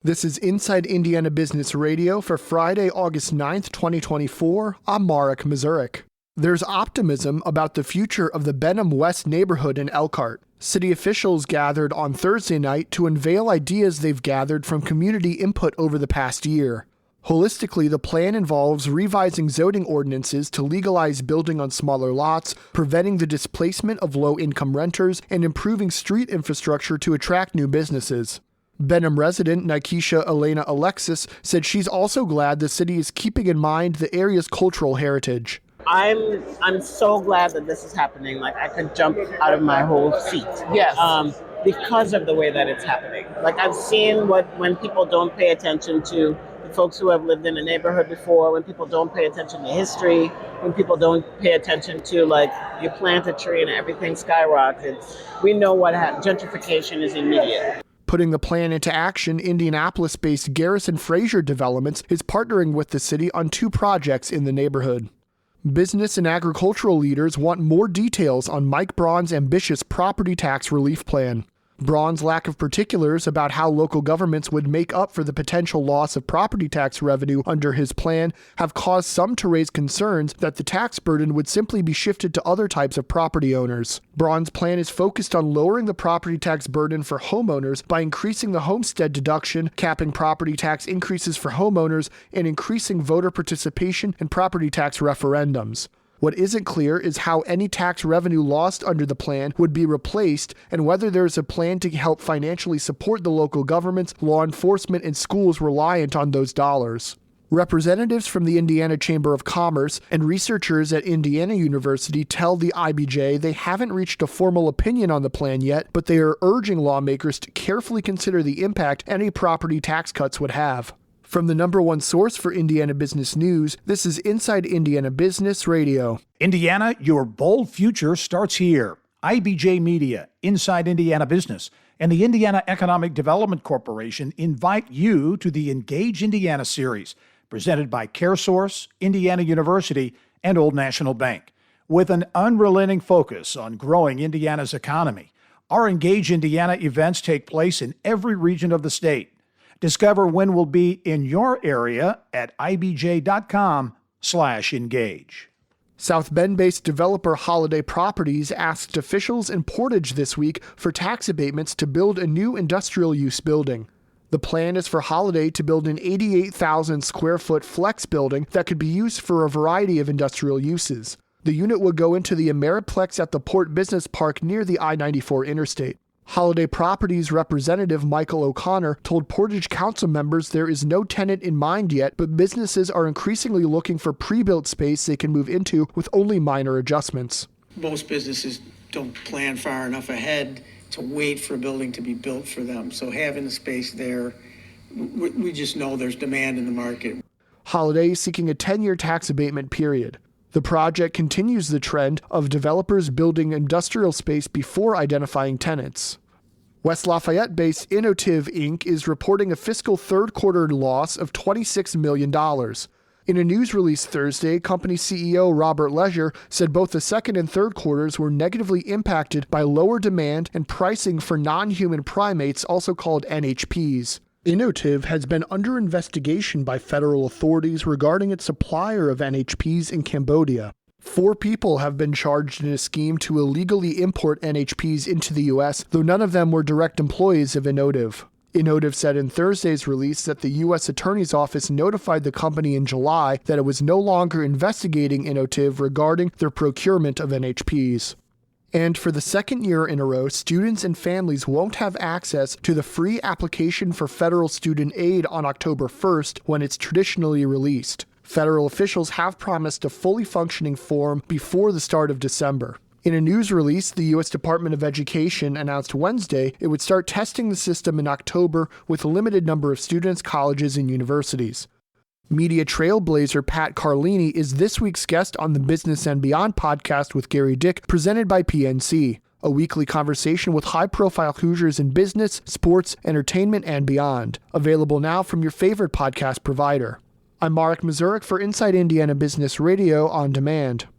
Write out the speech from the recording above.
This is Inside Indiana Business Radio for Friday, August 9th, 2024. I'm Marek Mazurek. There's optimism about the future of the Benham West neighborhood in Elkhart. City officials gathered on Thursday night to unveil ideas they've gathered from community input over the past year. Holistically, the plan involves revising zoning ordinances to legalize building on smaller lots, preventing the displacement of low-income renters, and improving street infrastructure to attract new businesses. Benham resident Nikesha Elena Alexis said she's also glad the city is keeping in mind the area's cultural heritage. I'm so glad that this is happening. Like, I could jump out of my whole seat. Yes. Because of the way that it's happening. Like, I've seen when people don't pay attention to the folks who have lived in a neighborhood before, when people don't pay attention to history, when people don't pay attention to, like, you plant a tree and everything skyrockets. We know what gentrification is immediate. Putting the plan into action, Indianapolis-based Garrison Fraser Developments is partnering with the city on two projects in the neighborhood. Business and agricultural leaders want more details on Mike Braun's ambitious property tax relief plan. Braun's lack of particulars about how local governments would make up for the potential loss of property tax revenue under his plan have caused some to raise concerns that the tax burden would simply be shifted to other types of property owners. Braun's plan is focused on lowering the property tax burden for homeowners by increasing the homestead deduction, capping property tax increases for homeowners, and increasing voter participation in property tax referendums. What isn't clear is how any tax revenue lost under the plan would be replaced and whether there is a plan to help financially support the local governments, law enforcement, and schools reliant on those dollars. Representatives from the Indiana Chamber of Commerce and researchers at Indiana University tell the IBJ they haven't reached a formal opinion on the plan yet, but they are urging lawmakers to carefully consider the impact any property tax cuts would have. From the number one source for Indiana business news, this is Inside Indiana Business Radio. Indiana, your bold future starts here. IBJ Media, Inside Indiana Business, and the Indiana Economic Development Corporation invite you to the Engage Indiana series, presented by CareSource, Indiana University, and Old National Bank. With an unrelenting focus on growing Indiana's economy, our Engage Indiana events take place in every region of the state. Discover when we'll be in your area at ibj.com/engage. South Bend-based developer Holiday Properties asked officials in Portage this week for tax abatements to build a new industrial use building. The plan is for Holiday to build an 88,000 square foot flex building that could be used for a variety of industrial uses. The unit would go into the Ameriplex at the Port Business Park near the I-94 interstate. Holiday Properties representative Michael O'Connor told Portage Council members there is no tenant in mind yet, but businesses are increasingly looking for pre-built space they can move into with only minor adjustments. Most businesses don't plan far enough ahead to wait for a building to be built for them. So having the space there, we just know there's demand in the market. Holiday is seeking a 10-year tax abatement period. The project continues the trend of developers building industrial space before identifying tenants. West Lafayette-based Innotiv Inc. is reporting a fiscal third quarter loss of $26 million. In a news release Thursday, company CEO Robert Leisure said both the second and third quarters were negatively impacted by lower demand and pricing for non-human primates, also called NHPs. Innotiv has been under investigation by federal authorities regarding its supplier of NHPs in Cambodia. 4 people have been charged in a scheme to illegally import NHPs into the U.S., though none of them were direct employees of Innotiv. Innotiv said in Thursday's release that the U.S. Attorney's Office notified the company in July that it was no longer investigating Innotiv regarding their procurement of NHPs. And for the second year in a row, students and families won't have access to the free application for federal student aid on October 1st when it's traditionally released. Federal officials have promised a fully functioning form before the start of December. In a news release, the U.S. Department of Education announced Wednesday it would start testing the system in October with a limited number of students, colleges, and universities. Media trailblazer Pat Carlini is this week's guest on the Business and Beyond podcast with Gary Dick, presented by PNC, a weekly conversation with high-profile Hoosiers in business, sports, entertainment, and beyond. Available now from your favorite podcast provider. I'm Marek Mazurek for Inside Indiana Business Radio on Demand.